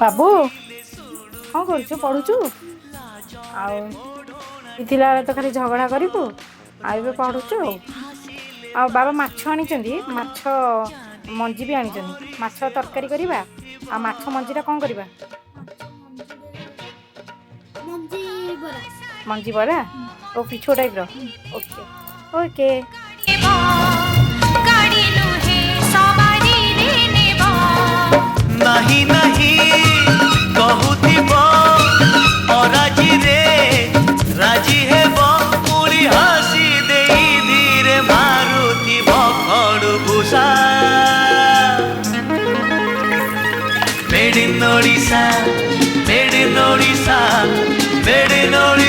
ବାବୁ କ'ଣ କରୁଛୁ? ପଢ଼ୁଛୁ? ଆଉ ଥିଲାବେଳେ ତ ଖାଲି ଝଗଡ଼ା କରିବୁ, ଆଉ ଏବେ ପଢ଼ୁଛୁ। ଆଉ ବାବା ମାଛ ଆଣିଛନ୍ତି, ମାଛ ମଞ୍ଜି ବି ଆଣିଛନ୍ତି। ମାଛ ତରକାରୀ କରିବା। ଆଉ ମାଛ ମଞ୍ଜିଟା କ'ଣ କରିବା? ମଞ୍ଜି ବରା ଓ ପିଠଉ ଟାଇପ୍ର। Okay okay. ନାହିଁ ନାହିଁ କହୁଥିବ ଅରାଜି ରେ ରାଜି ହେବ ପୁଣି ହସି ଦେଇ ଧୀରେ ମାରୁଥିବ ଖଡ଼ୁଭୁଷା। Made in Odisha, made in Odisha, made in Odisha.